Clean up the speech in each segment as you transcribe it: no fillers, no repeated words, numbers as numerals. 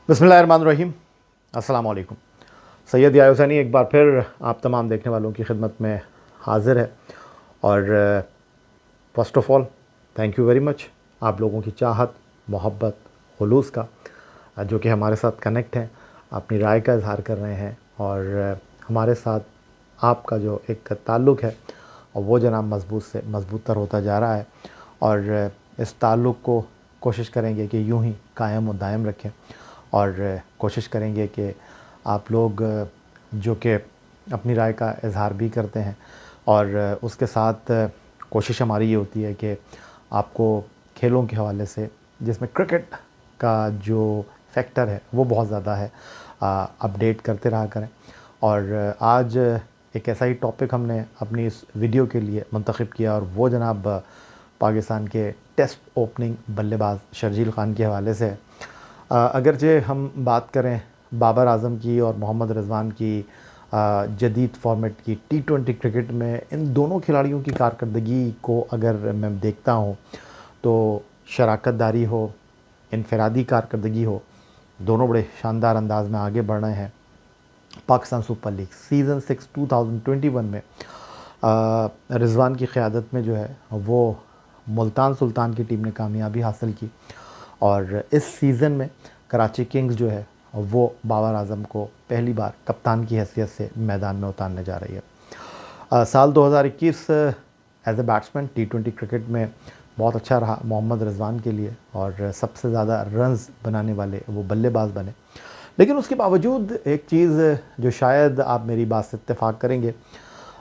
बिस्मिल्लाहिर्रहमानिर्रहीम। अस्सलाम वालेकुम। सैयद याहिया हुसैनी एक बार फिर आप तमाम देखने वालों की खिदमत में हाज़िर है। और first of all thank you very much आप लोगों की चाहत, मोहब्बत, खुलूस का जो कि हमारे साथ कनेक्ट हैं, अपनी राय का इज़हार कर रहे हैं और हमारे साथ आपका जो एक ताल्लुक़ है और वो जनाब मज़बूत से मज़बूत तर होता जा रहा है। और इस ताल्लुक़ को कोशिश करेंगे कि यूँ ही कायम और दायम रखें और कोशिश करेंगे कि आप लोग जो कि अपनी राय का इज़हार भी करते हैं और उसके साथ कोशिश हमारी ये होती है कि आपको खेलों के हवाले से, जिसमें क्रिकेट का जो फैक्टर है वो बहुत ज़्यादा है, अपडेट करते रहा करें। और आज एक ऐसा ही टॉपिक हमने अपनी इस वीडियो के लिए मुंतखब किया और वो जनाब पाकिस्तान के टेस्ट ओपनिंग बल्लेबाज शर्जील ख़ान के हवाले से है। अगरचे हम बात करें बाबर आज़म की और मोहम्मद रिज़वान की जदीद फ़ॉर्मेट की T20 क्रिकेट में, इन दोनों खिलाड़ियों की कारकर्दगी को अगर मैं देखता हूँ तो शराकतदारी हो, इनफ़रादी कारकर्दगी हो, दोनों बड़े शानदार अंदाज़ में आगे बढ़ रहे हैं। पाकिस्तान सुपर लीग सीज़न 6 2021 में रिज़वान की क़यादत में जो है वो मुल्तान सुल्तान की टीम ने कामयाबी हासिल की और इस सीज़न में कराची किंग्स जो है वो बाबर आज़म को पहली बार कप्तान की हैसियत से मैदान में उतारने जा रही है। साल 2021 as a batsman T20 cricket में बहुत अच्छा रहा मोहम्मद रिज़वान के लिए और सबसे ज़्यादा रन्स बनाने वाले वो बल्लेबाज बने। लेकिन उसके बावजूद एक चीज़ जो शायद आप मेरी बात से इत्तेफाक करेंगे,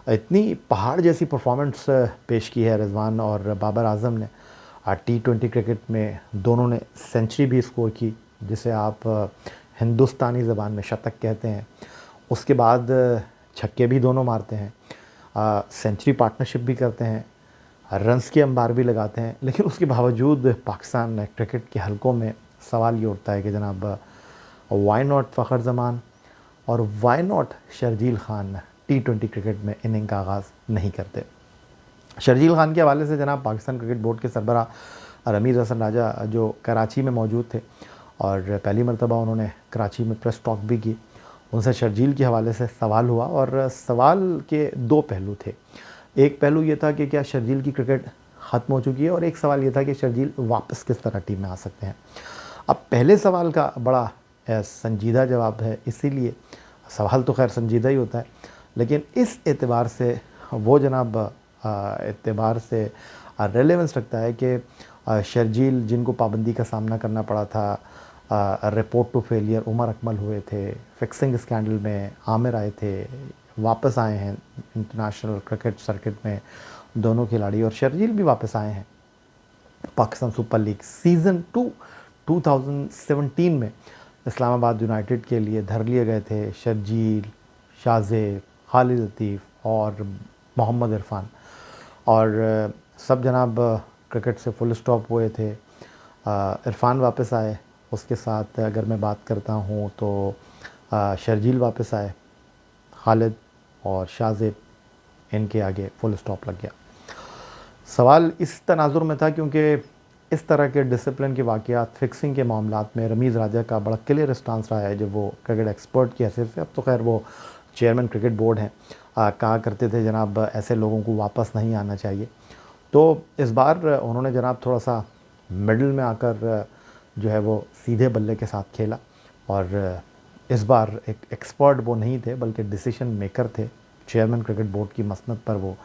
इतनी पहाड़ जैसी परफॉर्मेंस पेश की है रिज़वान और बाबर आज़म ने। T20 क्रिकेट में दोनों ने सेंचुरी भी स्कोर की, जिसे आप हिंदुस्तानी ज़बान में शतक कहते हैं। उसके बाद छक्के भी दोनों मारते हैं, सेंचुरी पार्टनरशिप भी करते हैं, रन्स की अंबार भी लगाते हैं। लेकिन उसके बावजूद पाकिस्तान क्रिकेट के हलकों में सवाल ये उठता है कि जनाब वाई नॉट फ़खर ज़मान और why not Sharjeel Khan T20 cricket में इनिंग का आगाज़ नहीं करते। शर्जील ख़ान के हवाले से जनाब पाकिस्तान क्रिकेट बोर्ड के सरबराह रमीज़ हसन राजा जो कराची में मौजूद थे और पहली मरतबा उन्होंने कराची में प्रेस टॉक भी की, उनसे शर्जील के हवाले से सवाल हुआ और सवाल के दो पहलू थे। एक पहलू ये था कि क्या शर्जील की क्रिकेट ख़त्म हो चुकी है, और एक सवाल ये था कि शर्जील वापस किस तरह टीम में आ सकते हैं। अब पहले सवाल का बड़ा संजीदा जवाब है, इसीलिए सवाल तो खैर संजीदा ही होता है, लेकिन इस एतबार से वो जनाब एतबार से रेलेवेंस रखता है कि शर्जील जिनको पाबंदी का सामना करना पड़ा था, report to failure Umar Akmal हुए थे, फिक्सिंग स्कैंडल में आमिर आए थे, वापस आए हैं इंटरनेशनल क्रिकेट सर्किट में दोनों खिलाड़ी, और शर्जील भी वापस आए हैं पाकिस्तान सुपर लीग सीज़न 2 2017 में इस्लामाबाद यूनाइटेड के लिए धर लिए गए थे शर्जील, शाहज़ेब, खालिद लतीफ़ और मोहम्मद इरफ़ान। और सब जनाब क्रिकेट से फुल स्टॉप हुए थे। इरफ़ान वापस आए, उसके साथ अगर मैं बात करता हूँ तो शर्जील वापस आए, खालिद और शाहज़ेब, इनके आगे फुल स्टॉप लग गया। सवाल इस तनाजुर में था क्योंकि इस तरह के डिसिप्लिन के वाक़यात, फिक्सिंग के मामलात में रमीज़ राजा का बड़ा क्लियर स्टांस रहा है जब वो क्रिकेट एक्सपर्ट की हैसियत से, अब तो खैर वो चेयरमैन क्रिकेट बोर्ड हैं, कहा करते थे जनाब ऐसे लोगों को वापस नहीं आना चाहिए। तो इस बार उन्होंने जनाब थोड़ा सा मिडल में आकर जो है वो सीधे बल्ले के साथ खेला और इस बार एक एक्सपर्ट वो नहीं थे बल्कि डिसीजन मेकर थे। चेयरमैन क्रिकेट बोर्ड की मसनद पर वो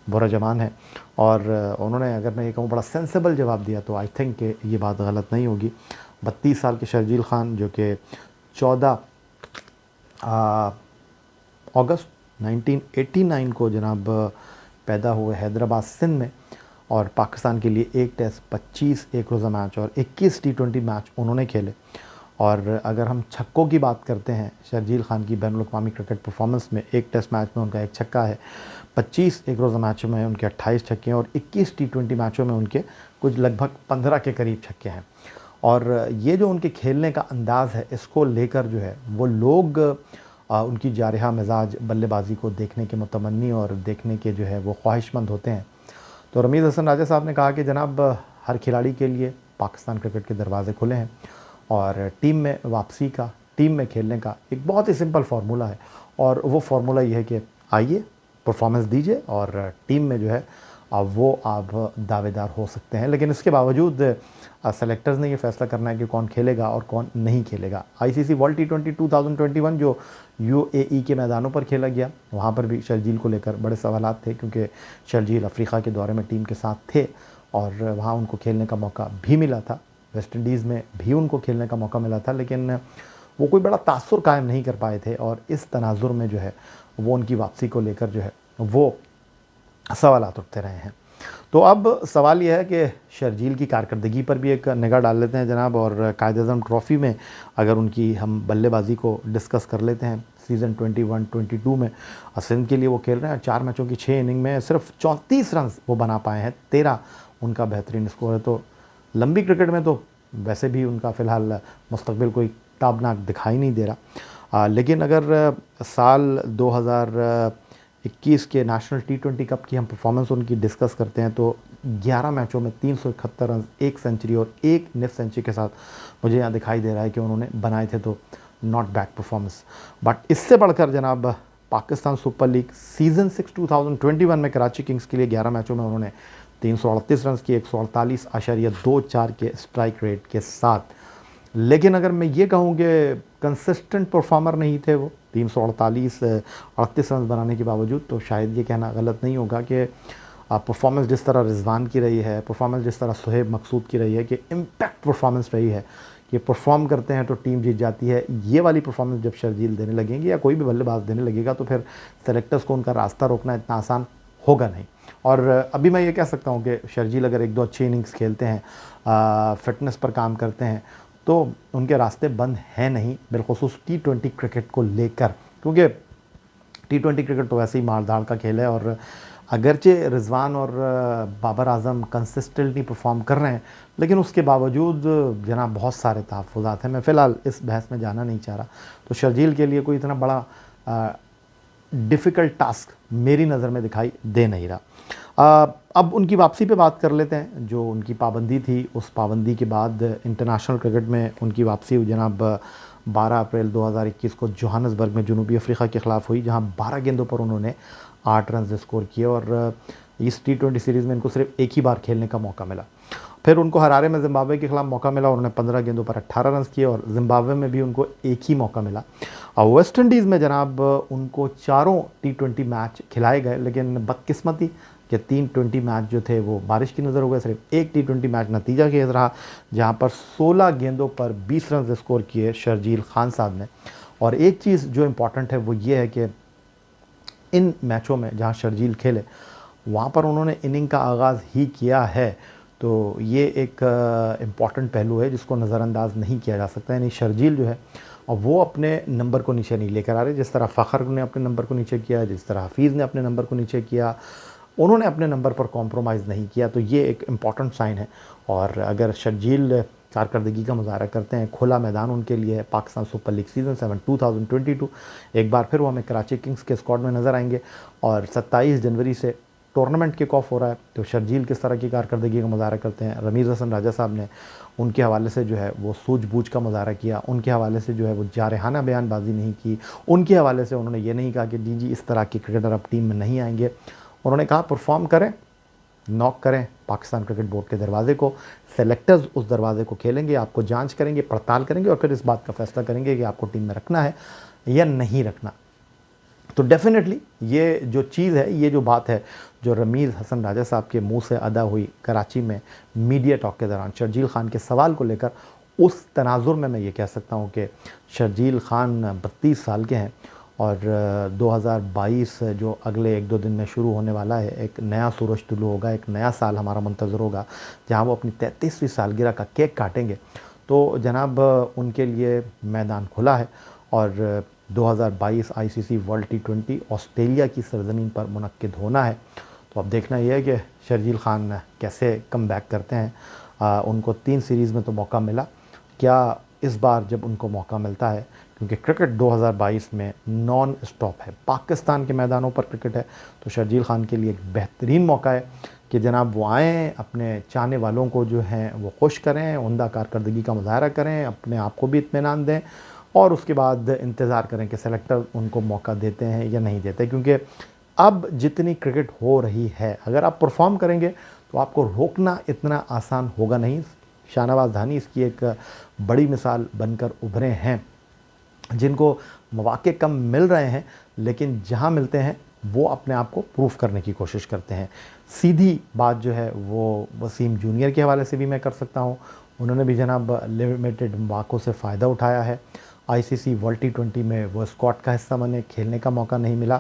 बुरजमान है और उन्होंने, अगर मैं ये कहूँ, बड़ा सेंसिबल जवाब दिया, तो आई थिंक कि ये बात गलत नहीं होगी। 32 साल के शर्जील ख़ान जो कि 14 अगस्त 1989 को जनाब पैदा हुए हैदराबाद सिंध में, और पाकिस्तान के लिए एक टेस्ट, 25 एक रोज़ा मैच और 21 T20 मैच उन्होंने खेले। और अगर हम छक्कों की बात करते हैं शर्जील ख़ान की बैनुल-अक़वामी क्रिकेट परफॉर्मेंस में, एक टेस्ट मैच में उनका एक छक्का है, 25 एक रोज़ा मैचों में उनके 28 छक्के हैं और 21 T20 मैचों में उनके कुछ लगभग 15 के करीब छक्के हैं। और ये जो उनके खेलने का अंदाज़ है, इसको लेकर जो है वो लोग उनकी जारिहा मिजाज बल्लेबाजी को देखने के मुतमन्नी और देखने के जो है वो ख्वाहिशमंद होते हैं। तो रमीज़ हसन राजा साहब ने कहा कि जनाब हर खिलाड़ी के लिए पाकिस्तान क्रिकेट के दरवाज़े खुले हैं और टीम में वापसी का, टीम में खेलने का एक बहुत ही सिंपल फार्मूला है, और वो फार्मूला ये है कि आइए, परफॉर्मेंस दीजिए और टीम में जो है अब वो आप दावेदार हो सकते हैं। लेकिन इसके बावजूद सेलेक्टर्स ने ये फैसला करना है कि कौन खेलेगा और कौन नहीं खेलेगा। आईसीसी वर्ल्ड टी20 2021 जो यूएई के मैदानों पर खेला गया, वहाँ पर भी शर्जील को लेकर बड़े सवालात थे, क्योंकि शर्जील अफ्रीका के दौरे में टीम के साथ थे और वहाँ उनको खेलने का मौका भी मिला था। वेस्ट इंडीज़ में भी उनको खेलने का मौका मिला था, लेकिन वो कोई बड़ा तासुर कायम नहीं कर पाए थे, और इस तनाजुर में जो है वो उनकी वापसी को लेकर जो है वो सवालात उठते रहे हैं। तो अब सवाल यह है कि शर्जील की कारकर्दगी पर भी एक निगाह डाल लेते हैं जनाब, और कायद-ए-आज़म ट्रॉफ़ी में अगर उनकी हम बल्लेबाजी को डिस्कस कर लेते हैं, सीज़न 21-22 में सिंध के लिए वो खेल रहे हैं। 4 मैचों की 6 इनिंग में सिर्फ 34 रन वो बना पाए हैं, 13 उनका बेहतरीन स्कोर है। तो लंबी क्रिकेट में तो वैसे भी उनका फ़िलहाल मुस्तकबिल कोई ताबनाक दिखाई नहीं दे रहा। लेकिन अगर साल 2021 के नेशनल टी20 कप की हम परफॉर्मेंस उनकी डिस्कस करते हैं, तो 11 मैचों में 371 रन, 1 सेंचुरी और 1 निफ सेंचुरी के साथ मुझे यहाँ दिखाई दे रहा है कि उन्होंने बनाए थे। तो नॉट बैड परफॉर्मेंस। बट इससे बढ़कर जनाब पाकिस्तान सुपर लीग सीज़न 6 2021 में कराची किंग्स के लिए 11 मैचों में उन्होंने 338 रन की 148.24 के स्ट्राइक रेट के साथ। लेकिन अगर मैं ये कहूँ कि कंसिस्टेंट परफॉर्मर नहीं थे वो 338 रन बनाने के बावजूद, तो शायद ये कहना गलत नहीं होगा कि परफॉर्मेंस जिस तरह रिजवान की रही है, परफॉर्मेंस जिस तरह सुहेब मकसूद की रही है, कि इम्पैक्ट परफॉर्मेंस रही है कि परफॉर्म करते हैं तो टीम जीत जाती है, ये वाली परफॉर्मेंस जब शर्जील देने लगेंगे या कोई भी बल्लेबाज देने लगेगा, तो फिर सेलेक्टर्स को उनका रास्ता रोकना इतना आसान होगा नहीं। और अभी मैं ये कह सकता हूँ कि शर्जील अगर 1-2 अच्छी इनिंग्स खेलते हैं, फिटनेस पर काम करते हैं, तो उनके रास्ते बंद हैं नहीं, बिलखुसूस टी20 क्रिकेट को लेकर, क्योंकि टी20 क्रिकेट तो वैसे ही मारधाड़ का खेल है। और अगरचे रिजवान और बाबर आजम कंसिस्टेंटली परफॉर्म कर रहे हैं, लेकिन उसके बावजूद जनाब बहुत सारे तहफ़्फ़ुज़ात हैं। मैं फ़िलहाल इस बहस में जाना नहीं चाह रहा। तो शर्जील के लिए कोई इतना बड़ा डिफ़िकल्ट टास्क मेरी नज़र में दिखाई दे नहीं रहा। अब उनकी वापसी पे बात कर लेते हैं। जो उनकी पाबंदी थी, उस पाबंदी के बाद इंटरनेशनल क्रिकेट में उनकी वापसी हुई जनाब 12 अप्रैल 2021 को जोहान्सबर्ग में जनूबी अफ्रीका के ख़िलाफ़ हुई, जहां 12 गेंदों पर उन्होंने 8 रन स्कोर किए। और इस टी20 सीरीज़ में इनको सिर्फ एक ही बार खेलने का मौका मिला। फिर उनको हरारे में ज़िम्बाब्वे के ख़िलाफ़ मौका मिला, उन्होंने 15 गेंदों पर 18 रन किए, और ज़िम्बाब्वे में भी उनको एक ही मौका मिला। और वेस्ट इंडीज़ में जनाब उनको 4 टी20 मैच खिलाए गए, लेकिन बदकिस्मती कि 3 20 मैच जो थे वो बारिश की नज़र हो गए। सिर्फ एक टी20 मैच नतीजा खेज रहा, जहाँ पर 16 गेंदों पर 20 रन स्कोर किए शर्जील खान साहब ने। और एक चीज़ जो इम्पॉर्टेंट है वो ये है कि इन मैचों में जहाँ शर्जील खेले, वहाँ पर उन्होंने इनिंग का आगाज़ ही किया है। तो ये एक इम्पॉर्टेंट पहलू है जिसको नज़रअंदाज नहीं किया जा सकता। यानी शर्जील जो है और वो अपने नंबर को नीचे नहीं लेकर आ रहे, जिस तरह फ़खर ने अपने नंबर को नीचे किया, जिस तरह हफीज़ ने अपने नंबर को नीचे किया, उन्होंने अपने नंबर पर कॉम्प्रोमाइज़ नहीं किया। तो ये एक इम्पॉर्टेंट साइन है। और अगर शर्जील कारकर्दगी का मुजाहरा करते हैं, खुला मैदान उनके लिए है। पाकिस्तान सुपर लीग सीज़न 7 2022 एक बार फिर वो हमें कराची किंग्स के स्क्वाड में नज़र आएंगे। और 27 जनवरी से टूर्नामेंट किक ऑफ हो रहा है। तो शर्जील किस तरह की कारकर्दगी का मुजाहरा करते हैं, रमीज़ हसन राजा साहब ने उनके हवाले से जो है वो सूझबूझ का मुजाहरा किया, उनके हवाले से जो है वो जारहाना बयानबाजी नहीं की, उनके हवाले से उन्होंने ये नहीं कहा कि जी इस तरह के क्रिकेटर अब टीम में नहीं आएंगे। उन्होंने कहा परफॉर्म करें, नॉक करें पाकिस्तान क्रिकेट बोर्ड के दरवाजे को, सेलेक्टर्स उस दरवाजे को खेलेंगे, आपको जांच करेंगे, पड़ताल करेंगे और फिर इस बात का फैसला करेंगे कि आपको टीम में रखना है या नहीं रखना। तो डेफिनेटली ये जो चीज़ है, ये जो बात है जो रमीज़ हसन राजा साहब के मुंह से अदा हुई कराची में मीडिया टॉक के दौरान शर्जील खान के सवाल को लेकर, उस तनाजुर में मैं ये कह सकता हूँ कि शर्जील खान 32 साल के हैं और 2022 जो अगले 1-2 दिन में शुरू होने वाला है, एक नया सूरज तुलू होगा, एक नया साल हमारा मुंतज़र होगा जहाँ वो अपनी 33वीं सालगिरह का केक काटेंगे। तो जनाब उनके लिए मैदान खुला है और 2022 आईसीसी वर्ल्ड टी20 ऑस्ट्रेलिया की सरजमीन पर मुनक्किद होना है। तो अब देखना यह है कि शर्जील खान कैसे कम बैक करते हैं। उनको 3 सीरीज़ में तो मौका मिला, क्या इस बार जब उनको मौका मिलता है, क्योंकि क्रिकेट 2022 में नॉन स्टॉप है, पाकिस्तान के मैदानों पर क्रिकेट है। तो शर्जील खान के लिए एक बेहतरीन मौका है कि जनाब वो आएँ, अपने चाहने वालों को जो हैं वो खुश करें, उम्दा कारकर्दगी का मुजाहरा करें, अपने आप को भी इत्मीनान दें और उसके बाद इंतज़ार करें कि सेलेक्टर उनको मौका देते हैं या नहीं देते। क्योंकि अब जितनी क्रिकेट हो रही है, अगर आप परफॉर्म करेंगे तो आपको रोकना इतना आसान होगा नहीं। शाहनवाज धानी इसकी एक बड़ी मिसाल बनकर उभरे हैं, जिनको मौके कम मिल रहे हैं लेकिन जहां मिलते हैं वो अपने आप को प्रूफ करने की कोशिश करते हैं। सीधी बात जो है वो वसीम जूनियर के हवाले से भी मैं कर सकता हूं। उन्होंने भी जनाब लिमिटेड मौक़ों से फ़ायदा उठाया है। आईसीसी वर्ल्ड टी20 में वो स्क्वाड का हिस्सा बने, खेलने का मौका नहीं मिला,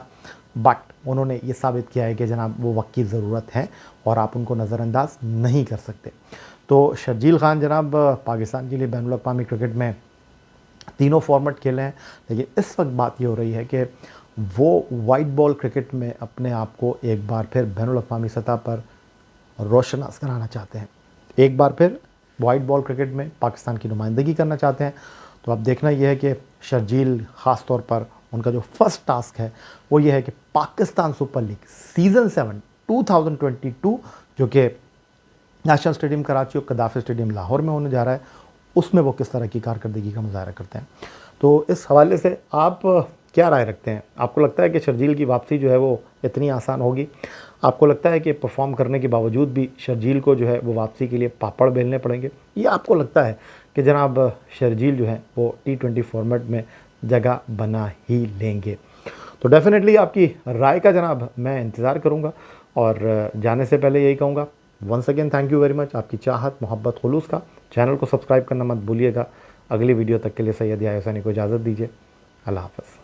बट उन्होंने ये साबित किया है कि जनाब वो वक्त की ज़रूरत है और आप उनको नज़रअंदाज नहीं कर सकते। तो शर्जील खान जनाब पाकिस्तान के लिए बैनुल अक़वामी क्रिकेट में तीनों फॉर्मेट खेले हैं, लेकिन इस वक्त बात ये हो रही है कि वो वाइट बॉल क्रिकेट में अपने आप को एक बार फिर बैनुल अक़वामी सतह पर रोशनास कराना चाहते हैं। एक बार फिर वाइट बॉल क्रिकेट में पाकिस्तान की नुमाइंदगी करना चाहते हैं। तो अब देखना यह है कि शर्जील ख़ास तौर पर उनका जो फर्स्ट टास्क है वो ये है कि पाकिस्तान सुपर लीग सीज़न 7 2022 जो कि नेशनल स्टेडियम कराची और कदाफ़ी स्टेडियम लाहौर में होने जा रहा है, उसमें वो किस तरह की कारकर्दगी का मुज़ाहरा करते हैं। तो इस हवाले से आप क्या राय रखते हैं? आपको लगता है कि शर्जील की वापसी जो है वो इतनी आसान होगी? आपको लगता है कि परफॉर्म करने के बावजूद भी शर्जील को जो है वो वापसी के लिए पापड़ बेलने पड़ेंगे, या आपको लगता है कि जनाब शर्जील जो है वो टी20 फॉर्मेट में जगह बना ही लेंगे? तो डेफ़िनेटली आपकी राय का जनाब मैं इंतज़ार करूँगा और जाने से पहले यही कहूँगा, once again thank you very much. आपकी चाहत, मोहब्बत, खुलूस का। चैनल को सब्सक्राइब करना मत भूलिएगा। अगली वीडियो तक के लिए सैयद याहिया हुसैनी को इजाज़त दीजिए। अल्लाह हाफ़िज़।